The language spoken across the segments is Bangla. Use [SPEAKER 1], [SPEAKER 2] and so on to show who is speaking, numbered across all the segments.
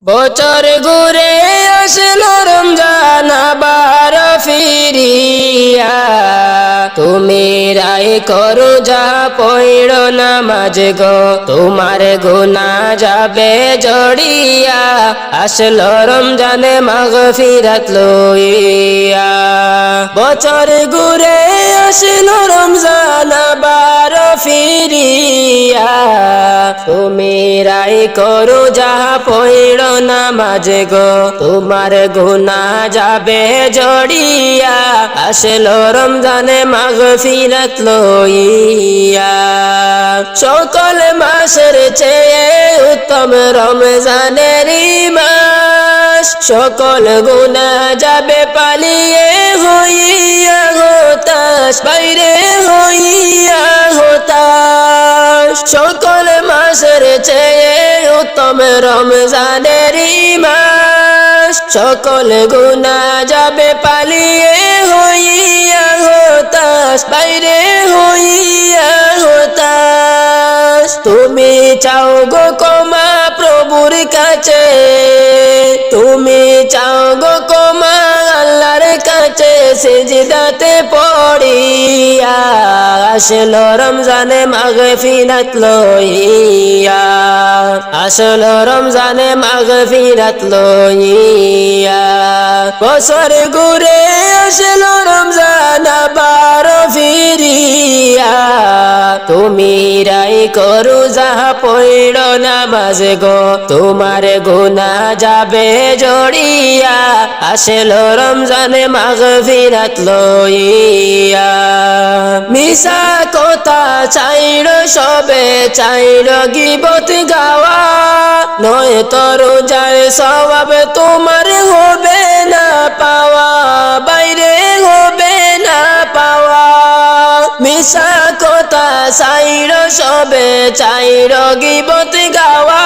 [SPEAKER 1] বছর ঘুরে আসলো রমজান আবার ফিরিয়া, তুমি রায় করো যা পড়ো নামাজ গো, তোমার গুনাহ যাবে জড়িয়া। আসলো রমজানে মাগফিরাত লইয়া, বছর ঘুরে আসলো রমজান আবার ফিরিয়া, তুমি রায় করো যা পড়ো নামাজ গো, তোমার গুনাহ যাবে জড়িয়া। আসলো রমজানে মাগফিরাত লইয়া, সকল মাসের চেয়ে উত্তম রমজানেরই মাস, সকল গুনাহ যাবে পালিয়ে হইয়া হতাশ, বাইরে হইয়া হতাশ। সকল মাসের চেয়ে উত্তম রমজানেরই মাস, সকল গুনাহ যাবে পালিয়ে হইয়া হতাশ, বাইরে হইয়া হতাশ। তুমি চাও গো ক্ষমা প্রভুর কাছে, তুমি চাও গো ক্ষমা আল্লাহর কাছে, সিজদাতে পড়িয়া। আসলো রমজানে মাগফিরাত লইয়া, আসলো রমজানে মাগফিরাত লইয়া, বছর ঘুরে আসলো রমজান আবার ফিরিয়া, তুমি রায় করো যা পড়ো নামাজ গো, তোমার গুনাহ যাবে জড়িয়া। আসলো রমজানে মাগফিরাত লইয়া, মিশা কথা চাইড় সবে চাইড় গীবত গাওয়া, নয় তো রোজার সওয়াব তোমার হবে না পাওয়া, বাইরে হবে না পাওয়া। মিশা কথা চাইড় সবে চাইড় গীবত গাওয়া,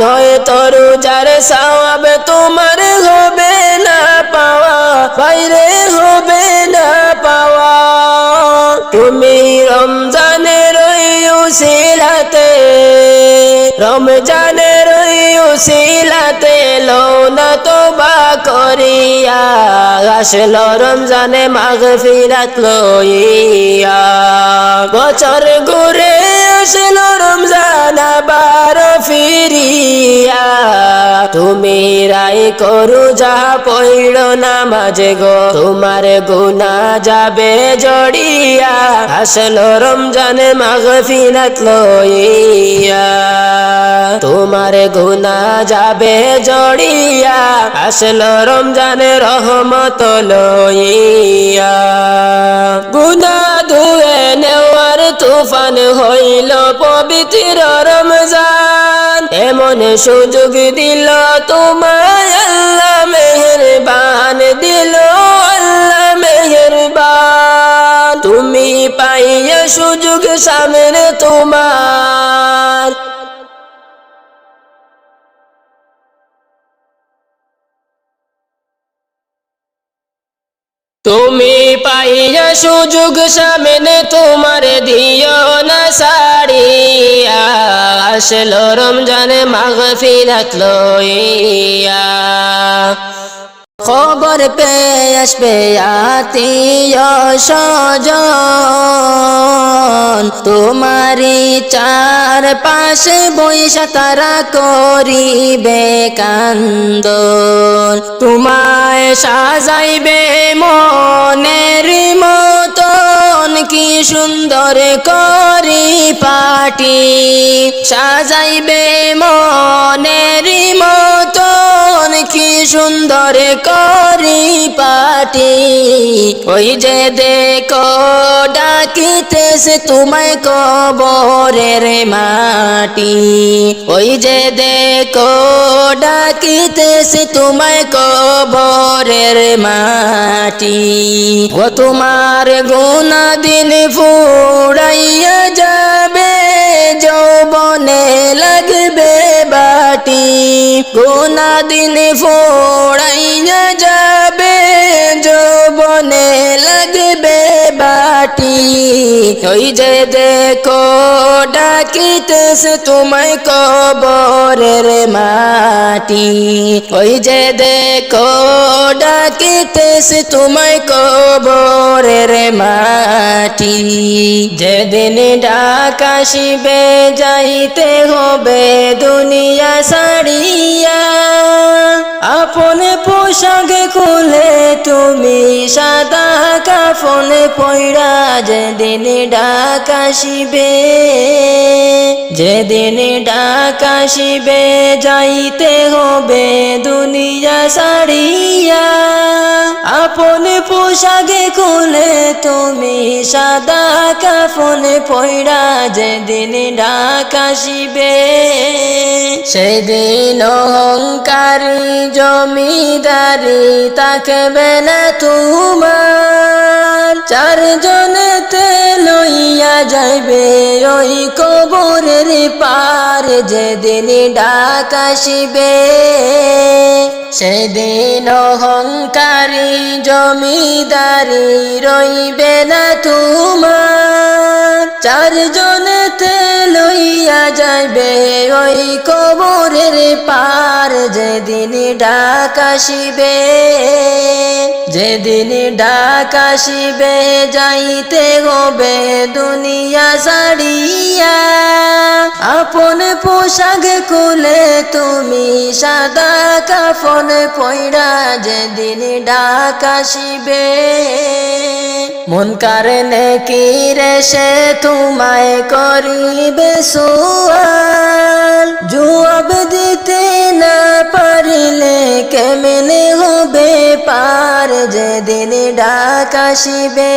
[SPEAKER 1] নয় তো রোজার সওয়াব তোমার হবে না পাওয়া, বাইরে হবে না পাওয়া। তুমি রমজানের উসিলাতে, রমজানের উসিলাতে লওনা তোবা করিয়া। আসলো রমজানে মাগফিরাত লইয়া, বছর ঘুরে আসলো রমজান আবার ফিরিয়া, তুমি রায় করো যা পড়ো নামাজ গো, তোমার গুনাহ যাবে জড়িয়া। আসলো রমজানে মাগফিরাত লইয়া, তোমার গুনাহ যাবে জড়িয়া। আসলো রমজানে রহমত লইয়া, গুনাহ ধুয়ে নেওয়ার তুফান হইল পবিত্র রমজান, এমন সুযোগ দিল তোমায় আল্লাহ মেহেরবান, দিল আল্লাহ মেহেরবান। তুমি পাইয়া সুযোগ সামনে তোমার, তুমি পাইয়া সুযোগ সামনে তোমার দিও না সারিয়া। আসলো রমজানে মাগফিরাত লইয়া, খবর পেয়ে আসবে আত্মীয় স্বজন, তোমারি চার পাশে বৈশা তারা করিবে কান্দন। তোমায় সাজাইবে মনের মতন, কি সুন্দর করি পাটি, সাজাইবে মনের মতন, কি সুন্দর করি পাটি। ওই যে দেখো ডাকিতেছে তোমায় কবরের মাটি, ওই যে দেখো ডাকিতেছে তোমায় কবরের মাটি। ও তোমার গুনাহ দিন ফুরাইয়া যাবে, যৌবনে লাগবে বাটি, গুনাহ দিন ফুরাইয়া যাবে, যৌবনে লাগবে বাটি। পাটি ওই যে দেখো ডাকিতেছে তোমায় কবরের মাটি ওই যে দেখো ডাকিতেছে তোমায় কবরের মাটি যেদিন ডাক আসিবে যাইতে হবে দুনিয়া ছাড়িয়া আপন পোশাক খুলে তুমি সাদা কাফন পয়রা যেদিন ডাক আসিবে যেদিন ডাক আসিবে যাইতে হবে দুনিয়া ছাড়িয়া আপন পোশাক খুলে তুমি সাদা কাফন পয়রা যেদিন ডাক আসিবে সেদিন অহংকারী জমিদারি থাকবে না তোমার চারজনেতে লইয়া যাইবে ওই কবরের পার যেদিন ডাক আসিবে সেদিন অহংকারী জমিদারি রইবে না তোমার চারজনেতে লইয়া যাইবে ওই কবরের পার যেদিন ডাক আসিবে যেদিন ডাক আসিবে যাইতে হবে দুনিয়া ছাড়িয়া আপন পোশাক খুলে তুমি সাদা কাফন পয়রা যেদিন ডাক আসিবে মুনকার নেকির সে তোমায় করিবে সুআল জবাব দিতে না পারিলে কেমনে হবে পার যেদিন ডাক আসিবে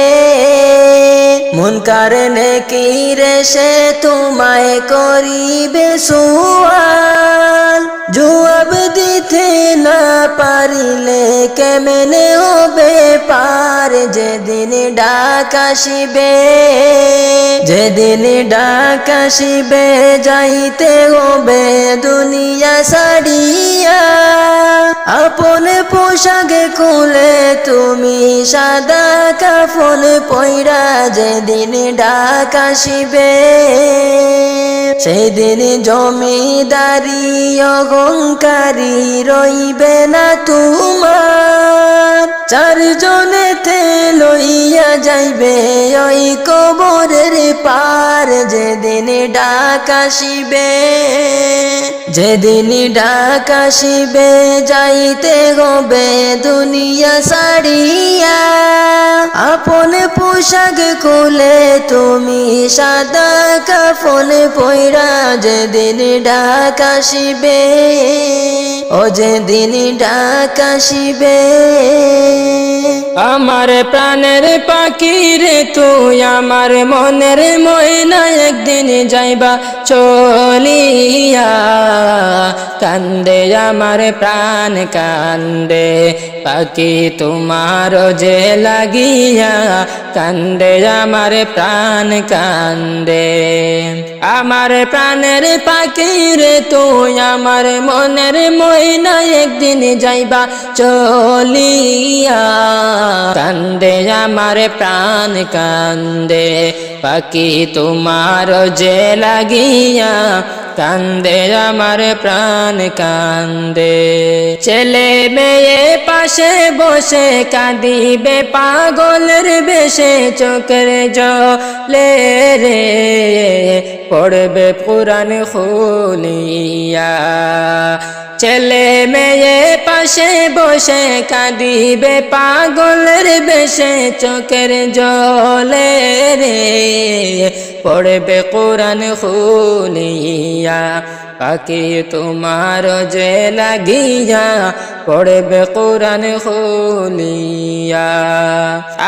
[SPEAKER 1] মুনকার নেকির সে তোমায় করিবে সুআল জবাব দিতে না পারিলে কেমনে হবে পার যেদিন ডাক আসিবে যেদিন ডাক আসিবে যাইতে হবে দুনিয়া ছাড়িয়া আপন পোশাক খুলে তুমি সাদা কাফন পয়রা যেদিন ডাক আসিবে সেদিন জমিদারি অহংকারী রইবে না তোমার চারজনেতে লইয়া যাইবে ওই কবরের পার যেদিন ডাক আসিবে যেদিন ডাক আসিবে যাইতে হবে দুনিয়া ছাড়িয়া আপন পোশাক খুলে তুমি সাদা কাফন পয়রা যেদিন ডাক আসিবে ও যেদিন ডাক আসিবে আমার প্রাণের পাখি রে তুই আমার মনের ময়না একদিন যাইবা চলিয়া কান্দে আমার প্রাণ কান্দে পাখি তোমার যে লাগিয়া কান্দে আমার প্রাণ কান্দে আমার প্রাণের পাখি রে তুই আমার মনের ময়না একদিন যাইবা চলিয়া কান্দে আমার প্রাণ কান্দে পাখি তোমার যে লাগিয়া কান্দে আমার প্রাণ কান্দে ছেলে মেয়ে পাশে বসে কাঁদিবে পাগলের বেশে চোখের জলে রে পড়বে পুরাণ খুলিয়া ছেলে মেয়ে পাশে বসে কাঁদিবে পাগলের বেশে চোখের জলে রে পড়বে কোরআন খুলিয়া পাখি তোমার যে লাগিয়া পড়বে কোরআন খুলিয়া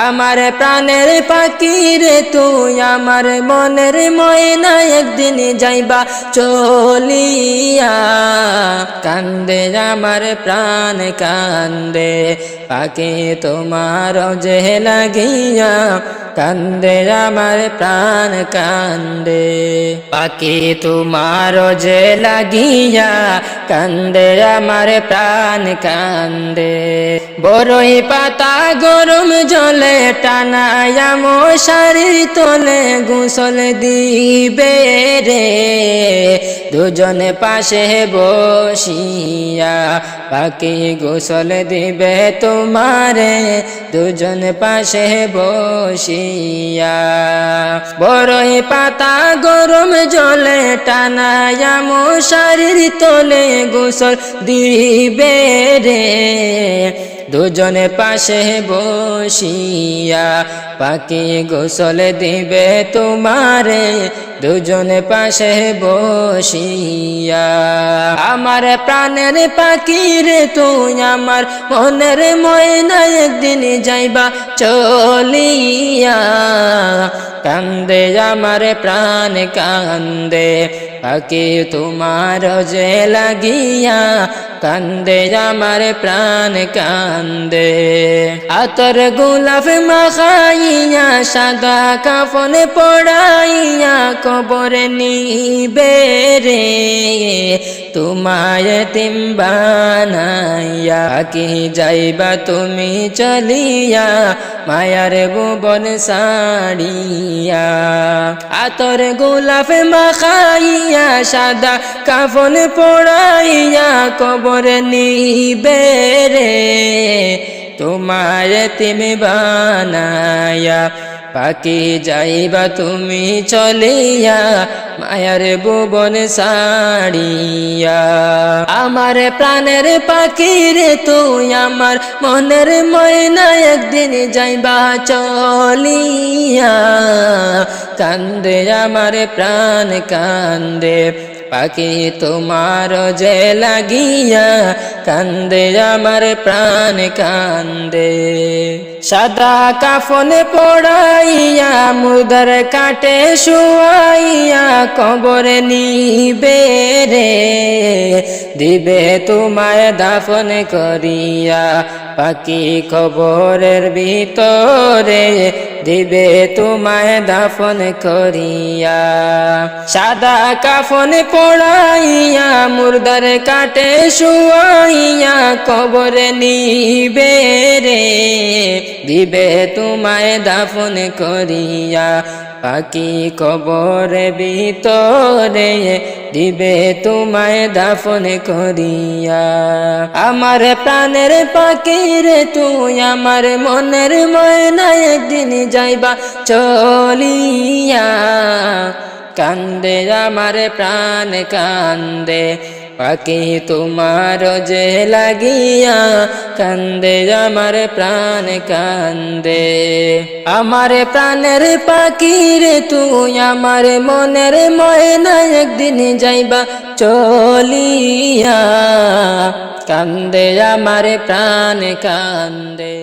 [SPEAKER 1] আমার প্রাণের পাখি রে তুই আমার মনের ময়না একদিন যাইবা চলিয়া কান্দে আমার প্রাণ কান্দে পাখি তোমার যে লাগিয়া কান্দে আমার প্রাণ কান্দে পাখি তোমার যে লাগিয়া কান্দে আমার প্রাণ কান্দে বড়ই পাতা গরম জলে টানায়া মশারির তলে গোসল দিবে রে দুজনে পাশে বসিয়া পাখি গোসল দিবে তোমারে দুজন পাশে বসিয়া বড়ই পাতা গরম জলে টানায়া মশারির তলে গোসল দিবে রে দুজনে পাশে বসিয়া পাখি গোসল দিবে তোমারে দুজনে পাশে বসিয়া আমার প্রাণের পাখি রে তুই আমার মনের ময়না একদিন যাইবা চলিয়া কান্দে আমার প্রাণ কান্দে পাখি তোমার যে লাগিয়া কান্দে আমার প্রাণ কান্দে আতর গোলাপ মাখাইয়া সাদা কাফন পড়াইয়া কবর নিবে রে তোমায় এতিম বানাইয়া কি যাইবা তুমি চলিয়া মায়ার ভুবন সাড়িয়া আতর গোলাপ মাখাইয়া সাদা কাফন পড়াইয়া কবর নিবে রে তোমায় এতিম বানাইয়া পাখি যাইবা তুমি চলিয়া মায়ার ভুবন সাড়িয়া আমার প্রাণের পাখি রে তুই আমার মনের ময়না একদিন যাইবা চলিয়া কান্দে আমার প্রাণ কান্দে পাখি তোমার যে লাগিয়া কান্দে আমার প্রাণ কান্দে সাদা কাফনে পড়াইয়া মুদার কাটে শুয়াইয়া কবর নিবে রে দিবে তোমায় দাফন করিয়া পাখি কবরের ভিতরে দিবে তোমায় দাফন করিয়া সাদা কাফন পড়াইয়া মুর্দার কাটে শুয়াইয়া কবর নিবে রে দিবে তোমায় দাফন করিয়া পাখি কবর ভিতরে দিবে তোমায় দাফন করিয়া আমার প্রাণের পাখি রে তুই আমার মনের ময়না একদিন যাইবা চলিয়া কান্দে আমার প্রাণ কান্দে পাখি তোমার যে লাগিয়া কান্দে আমার প্রাণ কান্দে আমার প্রাণের পাখি রে তুই আমার মনের ময়না একদিন যাইবা চলিয়া কান্দে আমার প্রাণ কান্দে।